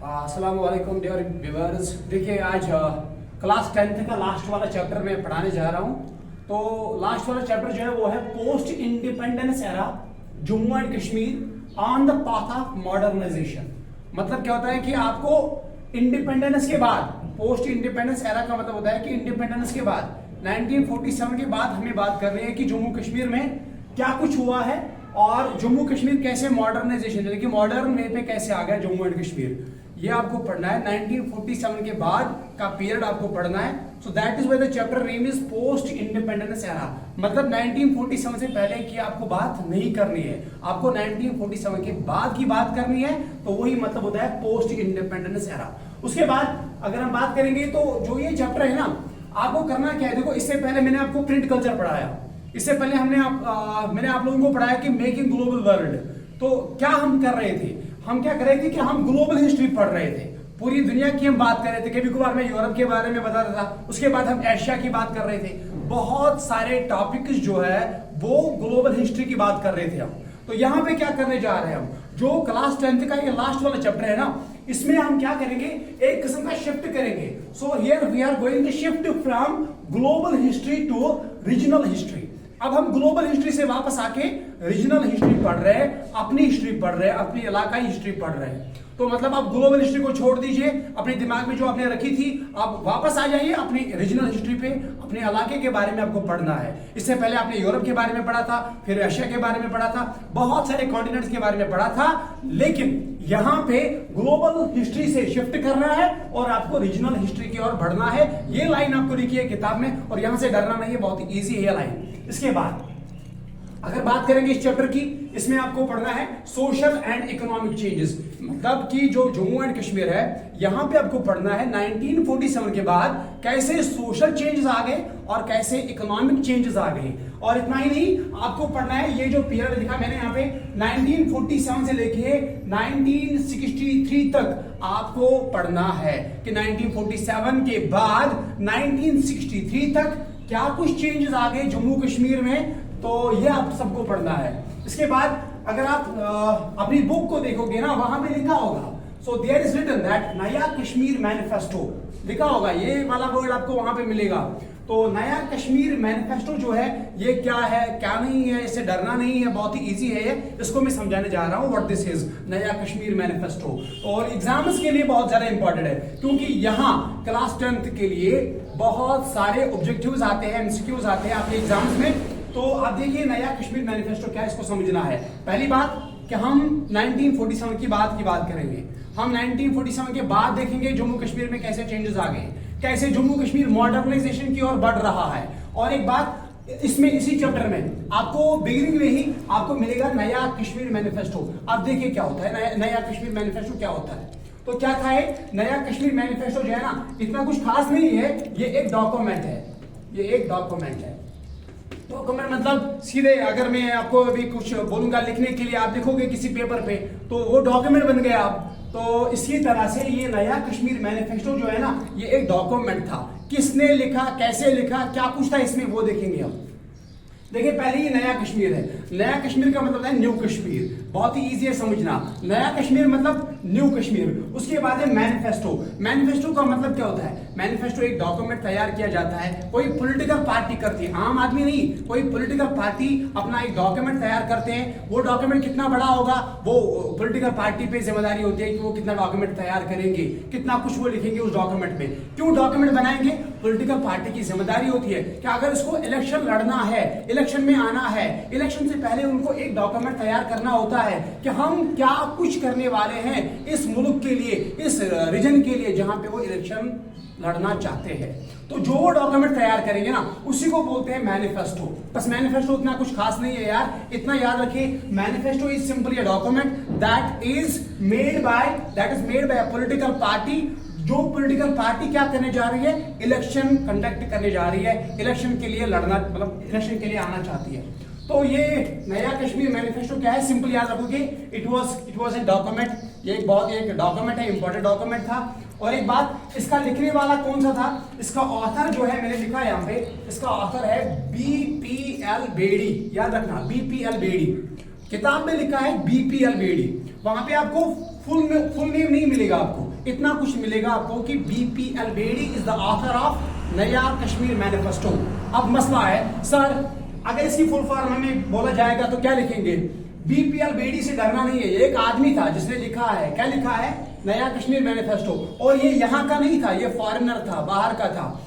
अस्सलाम वालेकुम dear viewers. देखिए आज क्लास 10th का लास्ट वाला चैप्टर मैं पढ़ाने जा रहा हूँ। तो लास्ट वाला चैप्टर जो है वो है post independence era Jammu and Kashmir on the path of modernisation. मतलब क्या होता है कि आपको इंडिपेंडेंस के बाद, पोस्ट इंडिपेंडेंस एरा का मतलब होता है कि इंडिपेंडेंस के बाद 1947 के बाद हमें बात कर रहे हैं कि जम्मू कश्मीर में क्या कुछ हुआ है और जम्मू कश्मीर कैसे मॉडर्नाइजेशन यानी कि मॉडर्न वे पे कैसे आ गया जम्मू एंड कश्मीर। ये आपको पढ़ना है। 1947 के बाद का पीरियड आपको पढ़ना है। So that is why the chapter name is post independence era. मतलब 1947 से पहले की आपको बात नहीं करनी है, आपको 1947 के बाद की बात करनी है। तो वही मतलब होता है पोस्ट इंडिपेंडेंस एरा। उसके बाद अगर हम बात करेंगे तो जो ये चैप्टर है ना, आपको करना क्या है, देखो इससे पहले मैंने आपको प्रिंट कल्चर पढ़ाया, इससे पहले मैंने आप लोगों को पढ़ाया कि मेकिंग ग्लोबल वर्ल्ड। तो क्या हम कर रहे थे, हम क्या कर रहे थे कि हम ग्लोबल हिस्ट्री पढ़ रहे थे, पूरी दुनिया की हम बात कर रहे थे। कभी कभार मैं यूरोप के बारे में बता रहा था, उसके बाद हम एशिया की बात कर रहे थे। बहुत सारे टॉपिक्स जो है वो ग्लोबल हिस्ट्री की बात कर रहे थे हम। तो यहाँ पे क्या करने जा रहे हैं हम, जो क्लास 10th का ये लास्ट वाला चैप्टर है ना, इसमें हम क्या करेंगे, एक किस्म का शिफ्ट करेंगे। So here we are going to shift from global history to regional history. अब हम ग्लोबल हिस्ट्री से वापस आके रीजनल हिस्ट्री पढ़ रहे हैं, अपनी हिस्ट्री पढ़ रहे हैं, अपनी इलाकाई हिस्ट्री पढ़ रहे हैं। तो मतलब आप ग्लोबल हिस्ट्री को छोड़ दीजिए, अपने दिमाग में जो आपने रखी थी आप वापस आ जाइए अपनी रीजनल हिस्ट्री पे। अपने इलाके के बारे में आपको पढ़ना है। इससे पहले आपने यूरोप के बारे में पढ़ा था, फिर एशिया के बारे में पढ़ा था, बहुत सारे कॉन्टिनेंट्स के बारे में पढ़ा था, लेकिन यहाँ पे ग्लोबल हिस्ट्री से शिफ्ट करना है और आपको रीजनल हिस्ट्री की ओर बढ़ना है। ये लाइन आपको लिखी है किताब में और यहां से डरना नहीं है, बहुत ही ईजी है ये लाइन। इसके बाद अगर बात करेंगे इस चैप्टर की, इसमें आपको पढ़ना है सोशल एंड इकोनॉमिक चेंजेस। मतलब कि जो जम्मू एंड कश्मीर है, यहां पे आपको पढ़ना है 1947 के बाद कैसे सोशल चेंजेस आ गए और कैसे इकोनॉमिक चेंजेस आ गए। और इतना ही नहीं, आपको पढ़ना है ये जो पीरियड लिखा मैंने यहाँ पे 1947 से लेके 1963 तक आपको पढ़ना है कि 1947 के बाद 1963 तक क्या कुछ चेंजेस आ गए जम्मू कश्मीर में। तो ये आप सबको पढ़ना है। इसके बाद अगर आप अपनी बुक को देखोगे ना, वहां पे लिखा होगा, so there is written that Naya Kashmir manifesto लिखा होगा, ये वाला वर्ड आपको वहां पे मिलेगा। तो नया कश्मीर मैनिफेस्टो जो है ये क्या है क्या नहीं है, इससे डरना नहीं है, बहुत ही इजी है ये। इसको मैं समझाने जा रहा हूं व्हाट दिस इज नया कश्मीर मैनिफेस्टो। और एग्जाम्स के लिए बहुत ज्यादा इंपॉर्टेंट है, क्योंकि यहाँ क्लास 10th के लिए बहुत सारे ऑब्जेक्टिव्स आते हैं, एमसीक्यूज आते हैं आपके एग्जाम्स में। तो आप देखिए नया कश्मीर मैनिफेस्टो क्या है, इसको समझना है। पहली बात कि हम 1947 की बात करेंगे। हम 1947 के बाद देखेंगे जम्मू कश्मीर में कैसे चेंजेस आ गए, कैसे जम्मू कश्मीर मॉडर्नाइजेशन की ओर बढ़ रहा है। और एक बात इसमें, इसी चैप्टर में आपको बिगिनिंग में ही आपको मिलेगा नया कश्मीर मैनिफेस्टो। अब देखिए क्या होता है नया कश्मीर मैनिफेस्टो क्या होता है। तो क्या था नया कश्मीर मैनिफेस्टो जो है ना, इतना कुछ खास नहीं है, ये एक डॉक्यूमेंट है। ये एक डॉक्यूमेंट है। डॉक्यूमेंट मतलब सीधे अगर मैं आपको अभी कुछ बोलूंगा लिखने के लिए, आप देखोगे किसी पेपर पे तो वो डॉक्यूमेंट बन गया आप। तो इसी तरह से ये नया कश्मीर मैनिफेस्टो जो है ना, ये एक डॉक्यूमेंट था। किसने लिखा, कैसे लिखा, क्या कुछ था इसमें, वो देखेंगे हम। देखिए पहले ही नया कश्मीर है। नया कश्मीर का मतलब है न्यू कश्मीर, बहुत ही इजी है समझना। नया कश्मीर मतलब न्यू कश्मीर। उसके बाद है मैनिफेस्टो। मैनिफेस्टो का मतलब क्या होता है, मैनिफेस्टो एक डॉक्यूमेंट तैयार किया जाता है, कोई पॉलिटिकल पार्टी करती है, आम आदमी नहीं, कोई पॉलिटिकल पार्टी अपना एक डॉक्यूमेंट तैयार करते हैं। वो डॉक्यूमेंट कितना बड़ा होगा, वो पॉलिटिकल पार्टी पे जिम्मेदारी होती है कि वो कितना डॉक्यूमेंट तैयार करेंगे, कितना कुछ वो लिखेंगे उस डॉक्यूमेंट में। क्यों डॉक्यूमेंट बनाएंगे, पॉलिटिकल पार्टी की जिम्मेदारी होती है कि अगर इसको इलेक्शन लड़ना है, इलेक्शन में आना है, इलेक्शन से पहले उनको एक डॉक्यूमेंट तैयार करना होता है कि हम क्या कुछ करने वाले हैं इस मुल्क के लिए, इस रीजन के लिए जहां पे वो इलेक्शन लड़ना चाहते हैं। तो जो वो डॉक्यूमेंट तैयार करेंगे ना, उसी को बोलते हैं मैनिफेस्टो। बस मैनिफेस्टो उतना कुछ खास नहीं है यार, इतना याद रखिए, manifesto is simply a document that is made by a political party. जो पॉलिटिकल पार्टी क्या करने जा रही है, इलेक्शन कंडक्ट करने जा रही है, इलेक्शन के लिए लड़ना, मतलब इलेक्शन के लिए आना चाहती है। तो ये नया कश्मीर मैनिफेस्टो क्या है, सिंपल याद रखोगे, इट वाज ए डॉक्यूमेंट। ये एक डॉक्यूमेंट है, इंपॉर्टेंट डॉक्यूमेंट था। और एक बात, इसका लिखने वाला कौन सा था, इसका ऑथर जो है मैंने लिखा है यहाँ पे, इसका ऑथर है BPL बेडी। याद रखना BPL बेडी, किताब में लिखा है BPL बेडी। वहां पे आपको फुल नेम नहीं मिलेगा, आपको इतना कुछ मिलेगा आपको कि BP अल्बेड़ी is the author of नया कश्मीर मैनिफेस्टो। अब मसला है सर, अगर इसकी फुल फॉर्म हमें बोला जाएगा तो क्या लिखेंगे? बीपी अल्बेड़ी से डरना नहीं है, ये एक आदमी था जिसने लिखा है, क्या लिखा है? नया कश्मीर मैनिफेस्टो। और ये यहाँ का नहीं था, ये फॉरेनर था, बाहर का था।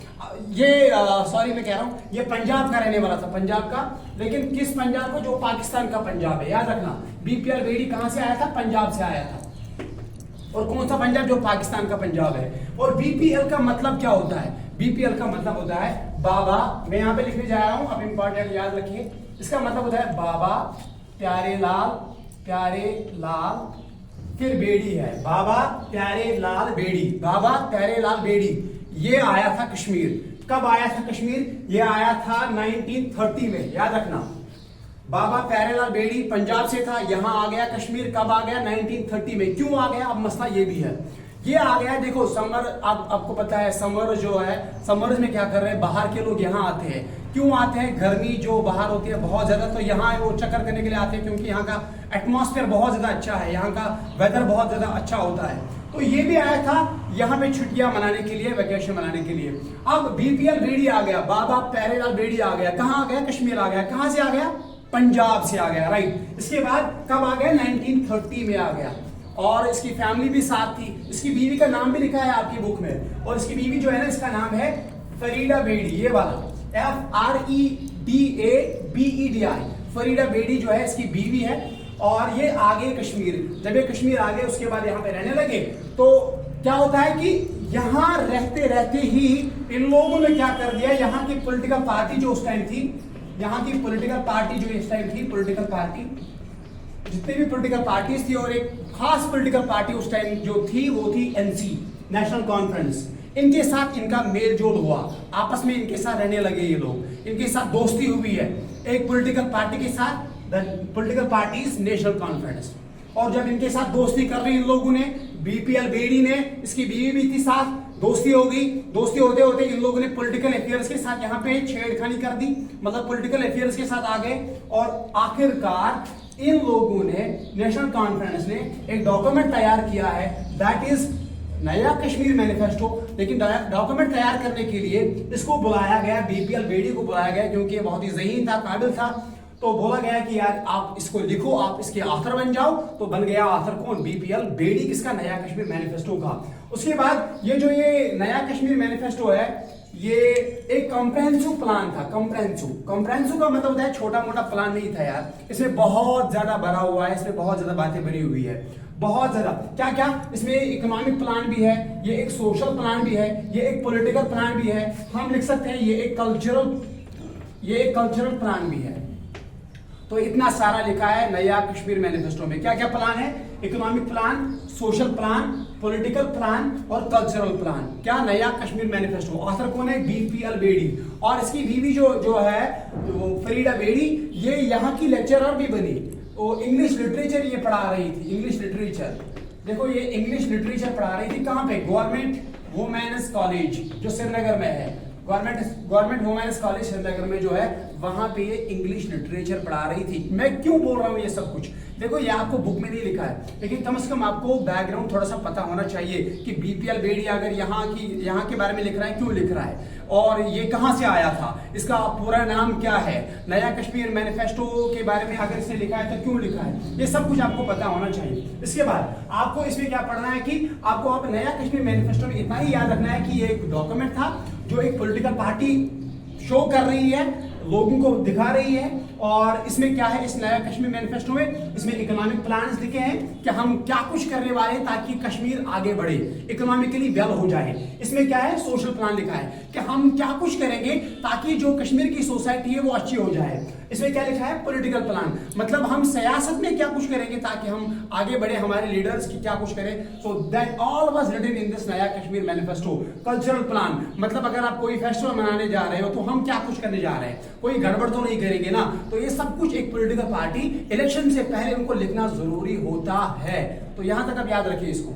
ये सॉरी मैं कह रहा हूँ, ये पंजाब का रहने वाला था, पंजाब का। लेकिन किस पंजाब को? जो पाकिस्तान का पंजाब है, याद रखना। बीपी अल्बेड़ी कहां से आया था? पंजाब से आया था। और कौन सा पंजाब? जो पाकिस्तान का पंजाब है। और बीपीएल का मतलब क्या होता है? बीपीएल का मतलब होता है बाबा, मैं यहाँ पे लिखने जा रहा हूँ, अब इंपॉर्टेंट याद रखिए। इसका मतलब होता है बाबा प्यारे लाल फिर बेड़ी है, बाबा प्यारे लाल बेड़ी, बाबा प्यारे लाल बेड़ी। ये आया था कश्मीर। कब आया था कश्मीर? ये आया था 1930 में, याद रखना। बाबा प्यारेलाल बेड़ी पंजाब से था, यहां आ गया कश्मीर। कब आ गया? 1930 में। क्यों आ गया? अब मसला ये भी है, ये आ गया। देखो समर, आपको पता है समर जो है, समर में क्या कर रहे हैं? बाहर के लोग यहाँ आते हैं। क्यों आते हैं? गर्मी जो बाहर होती है बहुत ज्यादा, तो यहाँ वो चक्कर करने के लिए आते हैं, क्योंकि यहाँ का एटमॉस्फेयर बहुत ज्यादा अच्छा है, यहाँ का वेदर बहुत ज्यादा अच्छा होता है। तो ये भी आया था यहाँ पे छुट्टियां मनाने के लिए, वेकेशन मनाने के लिए। अब बीपीएल बेड़ी आ गया, बाबा प्यारेलाल बेड़ी आ गया। कहाँ आ गया? कश्मीर आ गया। कहाँ से आ गया? पंजाब से आ गया, राइट। इसके बाद कब आ गया? 1930 में आ गया। और इसकी फैमिली भी साथ थी। इसकी बीवी का नाम भी लिखा है आपकी बुक में, और इसकी बीवी जो है ना, इसका नाम है फरीदा बेड़ी, ये वाला FREDABEDI, फरीदा बेड़ी जो है इसकी बीवी है। और ये आ गए कश्मीर। जब ये कश्मीर आ गए, उसके बाद यहाँ पे रहने लगे, तो क्या होता है कि यहाँ रहते रहते ही इन लोगों ने क्या कर दिया, यहाँ की पॉलिटिकल पार्टी जो उस टाइम थी, यहाँ की पॉलिटिकल पार्टी जो इस टाइम थी, पॉलिटिकल पार्टी, जितने भी पॉलिटिकल पार्टीज थी, और एक खास पॉलिटिकल पार्टी उस टाइम जो थी वो थी एनसी, नेशनल कॉन्फ्रेंस। इनके साथ इनका मेल जोल हुआ, आपस में इनके साथ रहने लगे ये लोग, इनके साथ दोस्ती हुई है एक पॉलिटिकल पार्टी के साथ, पॉलिटिकल पार्टीज नेशनल कॉन्फ्रेंस। और जब इनके साथ दोस्ती कर रही इन लोगों ने, बीपीएल बेड़ी ने, इसकी बीवी भी थी साथ, दोस्ती हो गई। दोस्ती होते होते इन लोगों ने पॉलिटिकल अफेयर्स के साथ यहाँ पे छेड़खानी कर दी, मतलब पॉलिटिकल अफेयर्स के साथ आ गए। और आखिरकार इन लोगों ने, नेशनल कॉन्फ्रेंस ने एक डॉक्यूमेंट तैयार किया है, दैट इज नया कश्मीर मैनिफेस्टो। लेकिन डॉक्यूमेंट तैयार करने के लिए इसको बुलाया गया, बीपीएल बेड़ी को बुलाया गया, क्योंकि ये बहुत ही ज़हीन था, काबिल था। तो बोला गया कि यार आप इसको लिखो, आप इसके ऑथर बन जाओ। तो बन गया ऑथर कौन? बीपीएल बेड़ी, किसका? नया कश्मीर मैनिफेस्टो का। उसके बाद ये जो ये नया कश्मीर मैनिफेस्टो है, ये एक कॉम्प्रहेंसिव प्लान था। कॉम्प्रहेंसिव का मतलब होता है छोटा मोटा प्लान नहीं था यार, इसमें बहुत ज्यादा भरा हुआ है, इसमें बहुत ज्यादा बातें भरी हुई है, बहुत ज्यादा। क्या क्या? इसमें इकोनॉमिक प्लान भी है, ये एक सोशल प्लान भी है, ये एक पॉलिटिकल प्लान भी है, हम लिख सकते हैं ये एक कल्चरल प्लान भी है। तो इतना सारा लिखा है नया कश्मीर मैनिफेस्टो में। क्या क्या प्लान है? Economic plan, social plan, political plan और कल्चरल प्लान। क्या? नया कश्मीर मैनिफेस्टो। ऑथर कौन है? बीपीएल बेड़ी। और इसकी बीवी जो है फरीदा बेड़ी, ये यहाँ की लेक्चरर भी बनी। वो इंग्लिश लिटरेचर ये पढ़ा रही थी, इंग्लिश लिटरेचर। देखो ये इंग्लिश लिटरेचर पढ़ा रही थी कहाँ पे? गवर्नमेंट वुमेन्स कॉलेज जो श्रीनगर में है, गवर्नमेंट वुमेन्स कॉलेज श्रीनगर में जो है, वहां पे ये इंग्लिश लिटरेचर पढ़ा रही थी। मैं क्यों बोल रहा हूँ ये सब कुछ? देखो ये आपको बुक में नहीं लिखा है, लेकिन कम से कम आपको बैकग्राउंड थोड़ा सा पता होना चाहिए कि बीपीएल बेड़ी अगर यहाँ के बारे में लिख रहा है, क्यों लिख रहा है, और ये कहां से आया था, इसका पूरा नाम क्या है, नया कश्मीर मैनिफेस्टो के बारे में अगर इसने लिखा है तो क्यों लिखा है, ये सब कुछ आपको पता होना चाहिए। इसके बाद आपको इसमें क्या पढ़ना है कि आपको आप नया कश्मीर मैनिफेस्टो में इतना ही याद रखना है कि ये एक डॉक्यूमेंट था जो एक पॉलिटिकल पार्टी शो कर रही है, लोगों को दिखा रही है। और इसमें क्या है, इस नया कश्मीर मैनिफेस्टो में, इसमें इकोनॉमिक प्लान्स लिखे हैं कि हम क्या कुछ करने वाले हैं ताकि कश्मीर आगे बढ़े, इकोनॉमिकली वेल हो जाए। इसमें क्या है, सोशल प्लान लिखा है कि हम क्या कुछ करेंगे ताकि जो कश्मीर की सोसाइटी है वो अच्छी हो जाए। इसमें क्या लिखा है, पॉलिटिकल प्लान, मतलब हम सियासत में क्या कुछ करेंगे ताकि हम आगे बढ़े, हमारे लीडर्स की क्या कुछ करें। So that all was written in this Naya Kashmir manifesto. Cultural plan, मतलब अगर आप कोई फेस्टिवल मनाने जा रहे हो तो हम क्या कुछ करने जा रहे हैं, कोई गड़बड़ तो नहीं करेंगे ना। तो ये सब कुछ एक पॉलिटिकल पार्टी इलेक्शन से पहले उनको लिखना जरूरी होता है। तो यहां तक आप याद रखिए इसको।